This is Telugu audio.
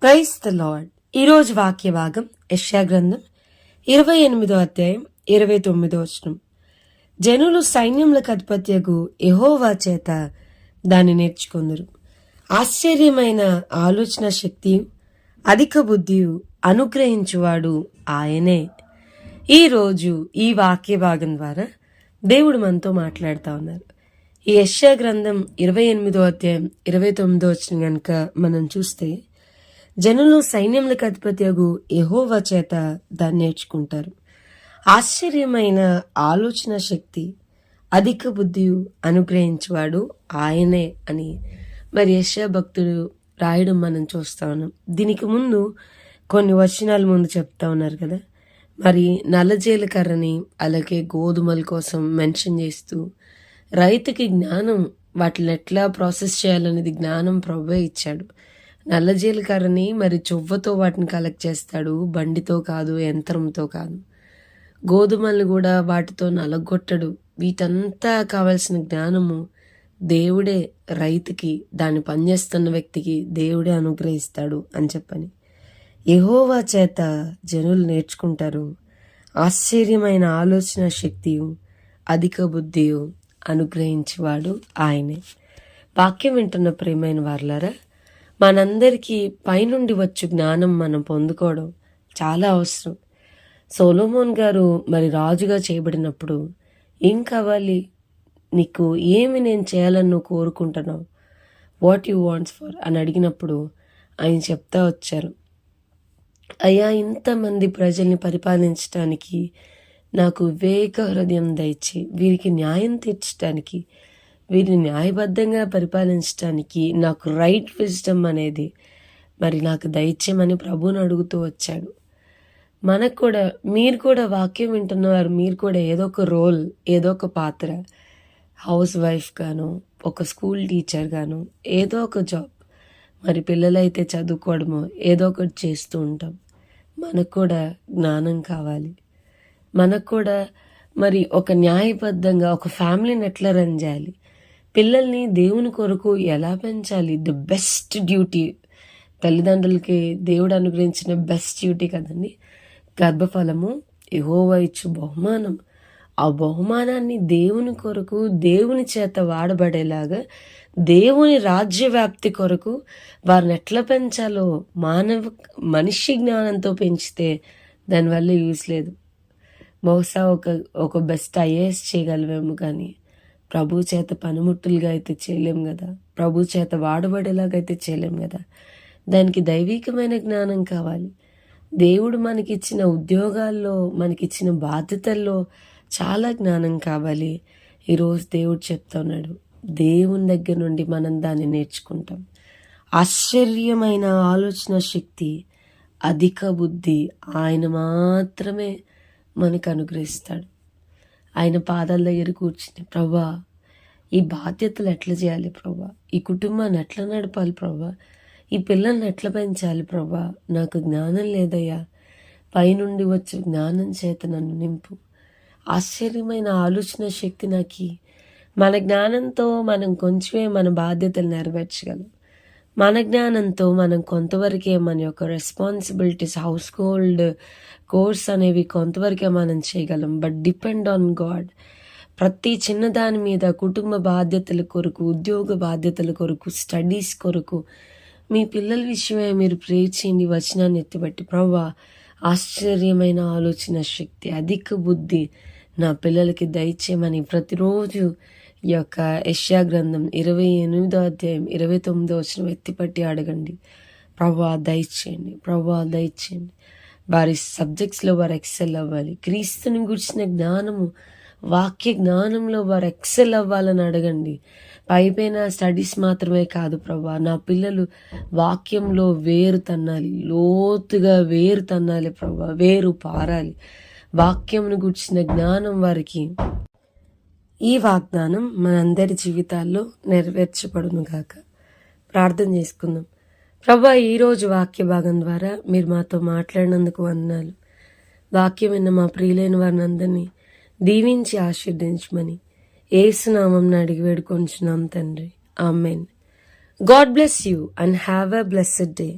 Praise the lord. ఈరోజు వాక్య భాగం యెషయా గ్రంథం 28వ అధ్యాయం 29వ వచనం. జనులు సైన్యములకు అధిపత్యగు యెహోవా చేత దాన్ని నేర్చుకొందురు. ఆశ్చర్యమైన ఆలోచన శక్తియు అధిక బుద్ధియు అనుగ్రహించువాడు ఆయనే. ఈరోజు ఈ వాక్య భాగం ద్వారా దేవుడు మనతో మాట్లాడుతూ ఉన్నారు. ఈ యెషయా గ్రంథం 28వ అధ్యాయం 29వ వచనం కనుక మనం చూస్తే, జనులు సైన్యములకు అధిపత్యగు యెహోవా చేత దాన్ని నేర్చుకుంటారు. ఆశ్చర్యమైన ఆలోచన శక్తి అధిక బుద్ధియు అనుగ్రహించేవాడు ఆయనే అని మరి యెషయా భక్తుడు రాయడం మనం చూస్తా ఉన్నాం. దీనికి ముందు కొన్ని వచనాల ముందు చెప్తా ఉన్నారు కదా, మరి నల్లజీలకర్రని అలాగే గోధుమల కోసం మెన్షన్ చేస్తూ రైతుకి జ్ఞానం, వాటిని ఎట్లా ప్రాసెస్ చేయాలనేది జ్ఞానం ప్రభువే ఇచ్చాడు. నల్ల జీలకర్రని మరి చువ్వతో వాటిని కలెక్ట్ చేస్తాడు, బండితో కాదు, యంత్రంతో కాదు. గోధుమల్ని కూడా వాటితో నలగొట్టడు. వీటంతా కావలసిన జ్ఞానము దేవుడే రైతుకి, దాన్ని పనిచేస్తున్న వ్యక్తికి దేవుడే అనుగ్రహిస్తాడు అని చెప్పని యెహోవా చేత జనులు నేర్చుకుంటారు. ఆశ్చర్యమైన ఆలోచన శక్తియు అధిక బుద్ధియు అనుగ్రహించేవాడు ఆయనే. వాక్యం వింటున్న ప్రియమైన వారలారా, మనందరికీ పైనుండి వచ్చు జ్ఞానం మనం పొందుకోవడం చాలా అవసరం. సొలొమోన్ గారు మరి రాజుగా చేయబడినప్పుడు ఏం కావాలి నీకు, ఏమి నేను చేయాలని నువ్వు కోరుకుంటున్నావు, వాట్ యు వాంట్స్ ఫర్ అని అడిగినప్పుడు ఆయన చెప్తా వచ్చారు, అయ్యా ఇంతమంది ప్రజల్ని పరిపాలించడానికి నాకు వివేక హృదయం దయచి, వీరికి న్యాయం తీర్చడానికి, వీరిని న్యాయబద్ధంగా పరిపాలించడానికి నాకు రైట్ విజ్డమ్ అనేది మరి నాకు దయచేయమని ప్రభువుని అడుగుతూ వచ్చాడు. మనకు కూడా, మీరు కూడా వాక్యం వింటున్నవారు, మీరు కూడా ఏదో ఒక రోల్, ఏదో ఒక పాత్ర, హౌస్ వైఫ్ గాను, ఒక స్కూల్ టీచర్ గాను, ఏదో ఒక జాబ్, మరి పిల్లలైతే చదువుకోవడమో ఏదో ఒకటి చేస్తూ ఉంటాం. మనకు కూడా జ్ఞానం కావాలి. మనకు కూడా మరి ఒక న్యాయబద్ధంగా ఒక ఫ్యామిలీని ఎట్లా రన్ చేయాలి, పిల్లల్ని దేవుని కొరకు ఎలా పెంచాలి, ది బెస్ట్ డ్యూటీ తల్లిదండ్రులకి దేవుడు అనుగ్రహించిన బెస్ట్ డ్యూటీ కదండి. గర్భఫలము యెహోవా ఇచ్చు బహుమానం. ఆ బహుమానాన్ని దేవుని కొరకు, దేవుని చేత వాడబడేలాగా, దేవుని రాజ్య వ్యాప్తి కొరకు వారిని ఎట్లా పెంచాలో మనిషి జ్ఞానంతో పెంచితే దానివల్ల యూస్ లేదు. బహుశా ఒక బెస్ట్ ఐఏఎస్ చేయగలమేమో, కానీ ప్రభు చేత పనిముట్టులుగా అయితే చేయలేం కదా, ప్రభు చేత వాడబడేలాగైతే చేయలేం కదా. దానికి దైవికమైన జ్ఞానం కావాలి. దేవుడు మనకిచ్చిన ఉద్యోగాల్లో, మనకిచ్చిన బాధ్యతల్లో చాలా జ్ఞానం కావాలి. ఈరోజు దేవుడు చెప్తున్నాడు, దేవుని దగ్గర నుండి మనం దాన్ని నేర్చుకుంటాం. ఆశ్చర్యమైన ఆలోచన శక్తి, అధిక బుద్ధి ఆయన మాత్రమే మనకు అనుగ్రహిస్తాడు. ఆయన పాదాల దగ్గర కూర్చుని, ప్రభా ఈ బాధ్యతలు ఎట్లా చేయాలి ప్రభా, ఈ కుటుంబాన్ని ఎట్లా నడపాలి ప్రభా, ఈ పిల్లల్ని ఎట్లా పెంచాలి ప్రభా, నాకు జ్ఞానం లేదయ్యా, పైనుండి వచ్చే జ్ఞానం చేత నన్ను నింపు. ఆశ్చర్యమైన ఆలోచన శక్తి నాకు. మన జ్ఞానంతో మనం కొంచెమే మన బాధ్యతలు నెరవేర్చగలం. మన జ్ఞానంతో మనం కొంతవరకే మన యొక్క రెస్పాన్సిబిలిటీస్, హౌస్ హోల్డ్ కోర్స్ అనేవి కొంతవరకే మనం చేయగలం. But depend on God. ప్రతి చిన్నదాని మీద, కుటుంబ బాధ్యతల కొరకు, ఉద్యోగ బాధ్యతల కొరకు, స్టడీస్ కొరకు, మీ పిల్లల విషయమే మీరు ప్రే చేయండి. వచనాన్ని ఎత్తిబట్టి, ప్రభువా ఆశ్చర్యమైన ఆలోచన శక్తి, అధిక బుద్ధి నా పిల్లలకి దయచేయమని ప్రతిరోజు ఈ యొక్క యెషయా గ్రంథం 28వ అధ్యాయం 29వ వచనం ఎత్తిపట్టి అడగండి. ప్రభువా దయచేయండి, ప్రభువా దయచేయండి. వారి సబ్జెక్ట్స్లో వారు ఎక్సెల్ అవ్వాలి. క్రీస్తుని గురించిన జ్ఞానము, వాక్య జ్ఞానంలో వారు ఎక్సెల్ అవ్వాలని అడగండి. పైపైన స్టడీస్ మాత్రమే కాదు ప్రభువా, నా పిల్లలు వాక్యంలో వేరు తన్నాలి, లోతుగా వేరు తన్నాలి ప్రభువా, వేరు పారాలి. వాక్యంను గురించిన జ్ఞానం వారికి. ఈ వాగ్దానం మనందరి జీవితాల్లో నెరవేర్చబడును గాక. ప్రార్థన చేసుకుందాం. ప్రభువా, ఈరోజు వాక్య భాగం ద్వారా మీరు మాతో మాట్లాడినందుకు వందనాలు. వాక్యం విన్న మా ప్రియులైన వారిని అందరినీ దీవించి ఆశీర్వదించమని యేసు నామమున అడిగి వేడుకొంచున్నాం తండ్రి. Amen. God bless you and have a blessed day.